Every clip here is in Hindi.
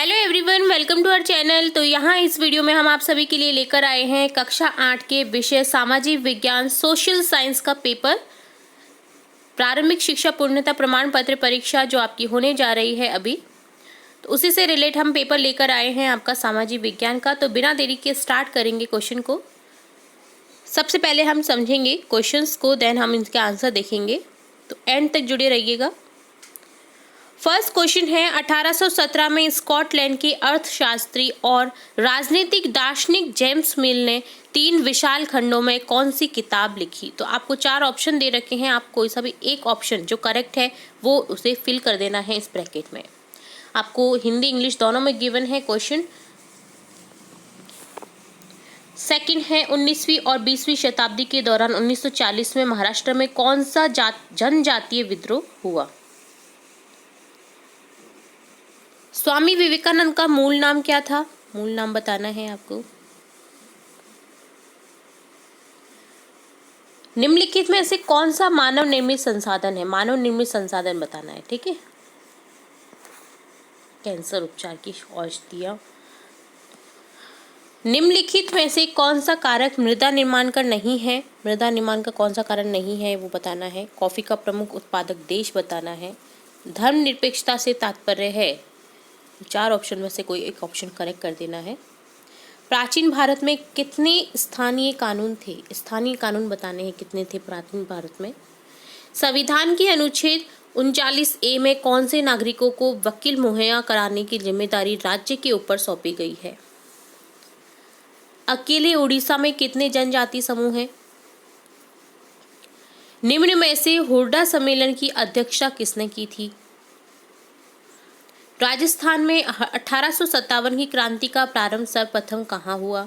Hello everyone, welcome to our channel. तो यहाँ इस वीडियो में हम आप सभी के लिए लेकर आए हैं कक्षा 8 के विषय सामाजिक विज्ञान सोशल साइंस का पेपर प्रारंभिक शिक्षा पूर्णता प्रमाण पत्र परीक्षा जो आपकी होने जा रही है अभी। तो उसी से रिलेट हम पेपर लेकर आए हैं आपका सामाजिक विज्ञान का। तो बिना देरी के स्टार्ट करेंगे क्वेश्चन को। सबसे पहले हम समझेंगे क्वेश्चंस को, देन हम इनके आंसर देखेंगे। तो एंड तक जुड़े रहिएगा। फर्स्ट क्वेश्चन है, 1817 में स्कॉटलैंड के अर्थशास्त्री और राजनीतिक दार्शनिक जेम्स मिल ने 3 विशाल खंडों में कौन सी किताब लिखी। तो आपको 4 ऑप्शन दे रखे हैं, आप कोई सा भी एक ऑप्शन जो करेक्ट है वो उसे फिल कर देना है इस ब्रैकेट में। आपको हिंदी इंग्लिश दोनों में गिवन है क्वेश्चन। सेकंड है, 19वीं और 20वीं शताब्दी के दौरान 1940 में महाराष्ट्र में कौन सा जनजातीय विद्रोह हुआ। स्वामी विवेकानंद का मूल नाम क्या था, मूल नाम बताना है आपको। निम्नलिखित में से कौन सा मानव निर्मित संसाधन है, मानव निर्मित संसाधन बताना है, ठीक है। कैंसर उपचार की औषधियां। निम्नलिखित में से कौन सा कारक मृदा निर्माण का नहीं है, मृदा निर्माण का कौन सा कारण नहीं है वो बताना है। कॉफी का प्रमुख उत्पादक देश बताना है। धर्मनिरपेक्षता से तात्पर्य है, 4 ऑप्शन में से कोई एक ऑप्शन करेक्ट कर देना है। प्राचीन भारत में कितने स्थानीय कानून थे, स्थानीय कानून बताने हैं कितने थे प्राचीन भारत में। संविधान के अनुच्छेद 39A में कौन से नागरिकों को वकील मुहैया कराने की जिम्मेदारी राज्य के ऊपर सौंपी गई है। अकेले उड़ीसा में कितने जनजाति समूह हैं। निम्न में से हुर्डा सम्मेलन की अध्यक्षता किसने की थी। राजस्थान में 1857 की क्रांति का प्रारंभ सर्वप्रथम कहाँ हुआ।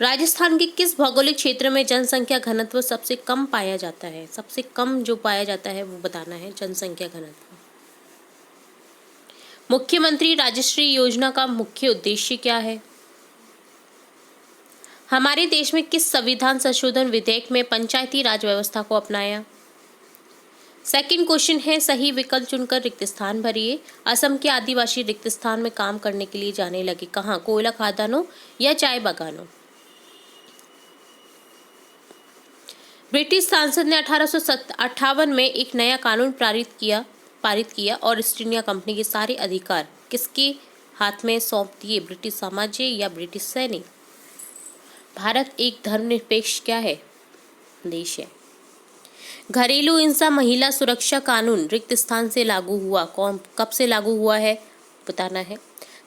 राजस्थान के किस भौगोलिक क्षेत्र में जनसंख्या घनत्व सबसे कम पाया जाता है, सबसे कम जो पाया जाता है वो बताना है जनसंख्या घनत्व। मुख्यमंत्री राजश्री योजना का मुख्य उद्देश्य क्या है। हमारे देश में किस संविधान संशोधन विधेयक में पंचायती राज व्यवस्था को अपनाया। सेकंड क्वेश्चन है, सही विकल्प चुनकर रिक्त स्थान भरिए। असम के आदिवासी रिक्त स्थान में काम करने के लिए जाने लगे कहाँ, कोयला खदानों या चाय बागानों। ब्रिटिश संसद ने 1858 में एक नया कानून पारित किया और ईस्ट इंडिया कंपनी के सारे अधिकार किसके हाथ में सौंप दिए, ब्रिटिश साम्राज्य या ब्रिटिश सैनिक। भारत एक धर्मनिरपेक्ष क्या है, देश है। घरेलू हिंसा महिला सुरक्षा कानून रिक्त स्थान से लागू हुआ, कब से लागू हुआ है बताना है।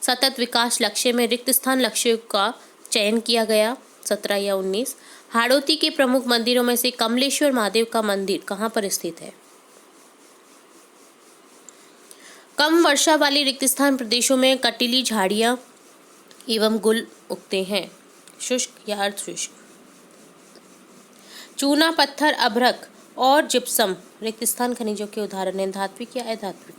सतत विकास लक्ष्य में रिक्त स्थान लक्ष्य का चयन किया गया, 17 या 19। हाड़ौती के प्रमुख मंदिरों में से कमलेश्वर महादेव का मंदिर कहाँ पर स्थित है। कम वर्षा वाले रिक्त स्थान प्रदेशों में कटीली झाड़ियां एवं गुल उगते हैं, शुष्क या अर्ध शुष्क। चूना, पत्थर, अभ्रक और जिप्सम रिक्त स्थान खनिजों के उदाहरण हैं, धात्विक या अधात्विक।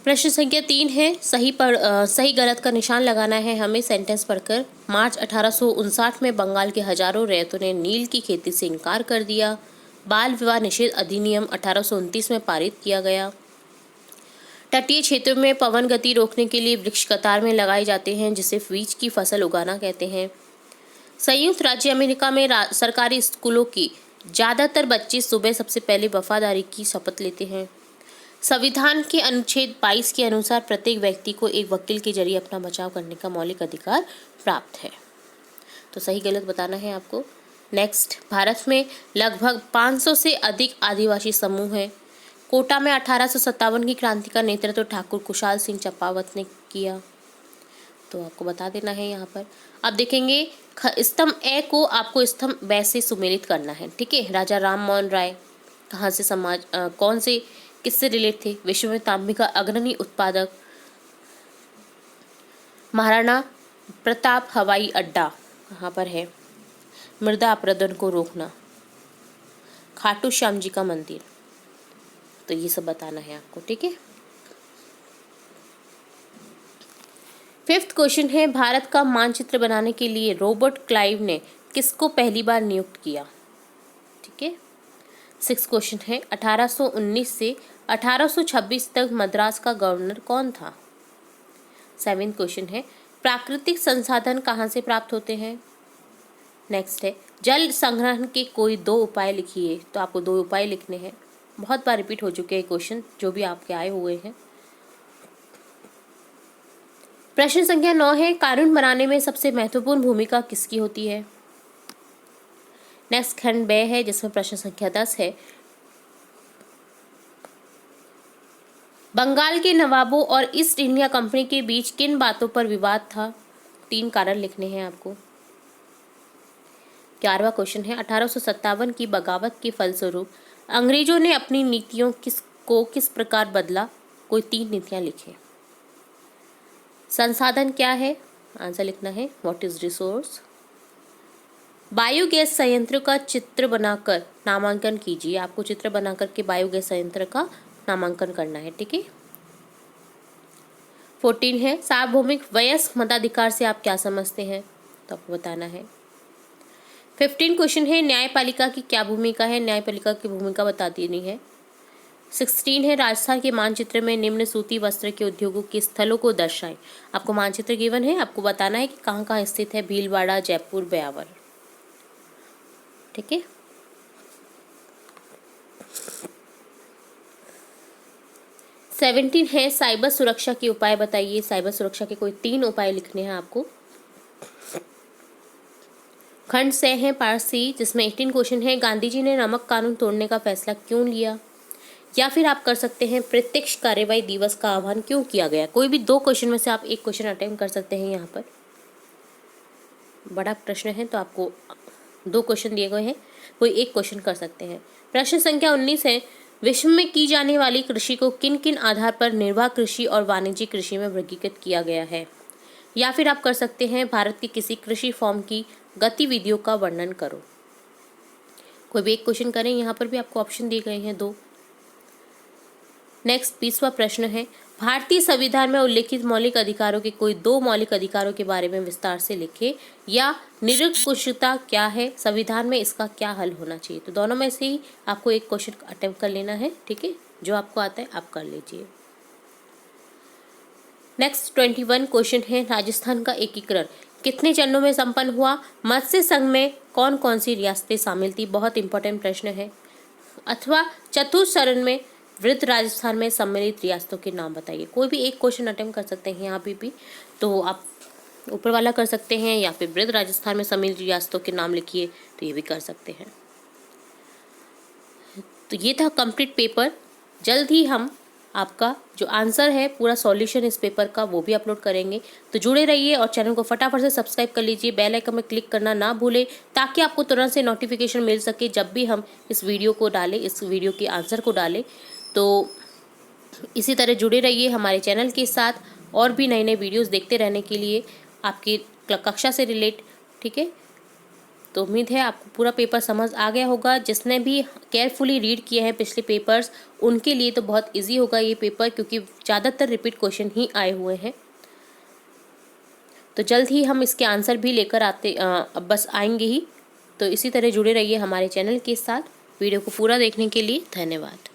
प्रश्न संख्या 3 है, सही गलत का निशान लगाना है हमें सेंटेंस पढ़कर। मार्च 1859 में बंगाल के हजारों रैयतों ने नील की खेती से इनकार कर दिया। बाल विवाह निषेध अधिनियम 1829 में पारित किया गया। तटीय क्षेत्रों में पवन गति रोकने के लिए वृक्ष कतार में लगाए जाते हैं जिसे बीज की फसल उगाना कहते हैं। संयुक्त राज्य अमेरिका में सरकारी स्कूलों की ज़्यादातर बच्चे सुबह सबसे पहले वफादारी की शपथ लेते हैं। संविधान के अनुच्छेद 22 के अनुसार प्रत्येक व्यक्ति को एक वकील के जरिए अपना बचाव करने का मौलिक अधिकार प्राप्त है। तो सही गलत बताना है आपको। नेक्स्ट, भारत में लगभग 500 से अधिक आदिवासी समूह हैं। कोटा में 1857 की क्रांति का नेतृत्व ठाकुर कुशाल सिंह चंपावत ने किया, तो आपको बता देना है यहाँ पर। अब देखेंगे स्तंभ ए को आपको स्तंभ ब से सुमेलित करना है, ठीक है। राजा राम मोहन राय कहाँ से कौन से किससे रिलेट थे। विश्व में तांबे का अग्रणी उत्पादक। महाराणा प्रताप हवाई अड्डा कहाँ पर है। मृदा अपरदन को रोकना। खाटू श्याम जी का मंदिर। तो ये सब बताना है आपको, ठीक है। फिफ्थ क्वेश्चन है, भारत का मानचित्र बनाने के लिए रॉबर्ट क्लाइव ने किसको पहली बार नियुक्त किया, ठीक है। 6 क्वेश्चन है, 1819 से 1826 तक मद्रास का गवर्नर कौन था? 7th क्वेश्चन है, प्राकृतिक संसाधन कहाँ से प्राप्त होते हैं? नेक्स्ट है, जल संग्रहण के कोई 2 उपाय लिखिए। तो आपको 2 उपाय लिखने हैं। बहुत बार रिपीट हो चुके हैं क्वेश्चन जो भी आपके आए हुए हैं। प्रश्न संख्या 9 है, कानून बनाने में सबसे महत्वपूर्ण भूमिका किसकी होती है? नेक्स्ट खंड 2 है जिसमें प्रश्न संख्या 10 है, बंगाल के नवाबों और ईस्ट इंडिया कंपनी के बीच किन बातों पर विवाद था? 3 कारण लिखने हैं आपको। 11वां क्वेश्चन है, 1857 की बगावत के फलस्वरूप अंग्रेजों ने अपनी नीतियों किस प्रकार बदला? कोई 3 नीतियां लिखें। संसाधन क्या है? आंसर लिखना है व्हाट इज रिसोर्स। बायोगैस संयंत्र का चित्र बनाकर नामांकन कीजिए। आपको चित्र बनाकर के बायोगैस संयंत्र का नामांकन करना है, ठीक है। 14 है, सार्वभौमिक वयस्क मताधिकार से आप क्या समझते हैं? तो आपको बताना है। 15 क्वेश्चन है, न्यायपालिका की क्या भूमिका है? न्यायपालिका की भूमिका बता देनी है। 16 है, राजस्थान के मानचित्र में निम्न सूती वस्त्र के उद्योगों के स्थलों को दर्शाएं। आपको मानचित्र गिवन है, आपको बताना है कि कहाँ कहाँ स्थित है। भीलवाड़ा, जयपुर, ब्यावर, ठीक है। सेवेंटीन है, साइबर सुरक्षा के उपाय बताइए। साइबर सुरक्षा के कोई 3 उपाय लिखने हैं आपको। खंड 6 है पार्ट सी जिसमें 18 क्वेश्चन है, गांधी जी ने नमक कानून तोड़ने का फैसला क्यों लिया? या फिर आप कर सकते हैं प्रत्यक्ष कार्यवाही दिवस का आह्वान क्यों किया गया? कोई भी 2 क्वेश्चन में से आप एक क्वेश्चन अटेम्प्ट कर सकते हैं। यहाँ पर बड़ा प्रश्न है तो आपको 2 क्वेश्चन दिए गए हैं, कोई एक क्वेश्चन कर सकते हैं। प्रश्न संख्या 19 है, विश्व में की जाने वाली कृषि को किन किन आधार पर निर्वाह कृषि और वाणिज्यिक कृषि में वर्गीकृत किया गया है? या फिर आप कर सकते हैं भारत की किसी कृषि फॉर्म की गतिविधियों का वर्णन करो। कोई भी एक क्वेश्चन करें। यहाँ पर भी आपको ऑप्शन दिए गए हैं 2। नेक्स्ट 20वां प्रश्न है, भारतीय संविधान में उल्लिखित मौलिक अधिकारों के कोई 2 मौलिक अधिकारों के बारे में विस्तार से लिखे। या निरंकुशता क्या है? संविधान में इसका क्या हल होना चाहिए? तो दोनों में से ही आपको एक क्वेश्चन अटेम्प्ट कर लेना है, ठीक है। जो आपको आता है आप कर लीजिए। नेक्स्ट 21 क्वेश्चन है, राजस्थान का एकीकरण कितने चरणों में संपन्न हुआ? मत्स्य संघ में कौन कौन सी रियासतें शामिल थी? बहुत इंपॉर्टेंट प्रश्न है। अथवा चतुर्थ चरण में वृद्ध राजस्थान में सम्मिलित रियासतों के नाम बताइए। कोई भी एक क्वेश्चन अटेम्प्ट कर सकते हैं यहाँ भी तो आप ऊपर वाला कर सकते हैं या फिर वृद्ध राजस्थान में सम्मिलित रियासतों के नाम लिखिए, तो ये भी कर सकते हैं। तो ये था कंप्लीट पेपर। जल्द ही हम आपका जो आंसर है पूरा सॉल्यूशन इस पेपर का वो भी अपलोड करेंगे। तो जुड़े रहिए और चैनल को फटाफट से सब्सक्राइब कर लीजिए। बेल आइकन में क्लिक करना ना भूलें ताकि आपको तुरंत से नोटिफिकेशन मिल सके जब भी हम इस वीडियो को डालें, इस वीडियो के आंसर को डालें। तो इसी तरह जुड़े रहिए हमारे चैनल के साथ और भी नए नए वीडियोस देखते रहने के लिए आपकी कक्षा से रिलेट, ठीक है। तो उम्मीद है आपको पूरा पेपर समझ आ गया होगा। जिसने भी केयरफुली रीड किए हैं पिछले पेपर्स उनके लिए तो बहुत इजी होगा ये पेपर, क्योंकि ज़्यादातर रिपीट क्वेश्चन ही आए हुए हैं। तो जल्द ही हम इसके आंसर भी लेकर अब बस आएंगे ही। तो इसी तरह जुड़े रहिए हमारे चैनल के साथ। वीडियो को पूरा देखने के लिए धन्यवाद।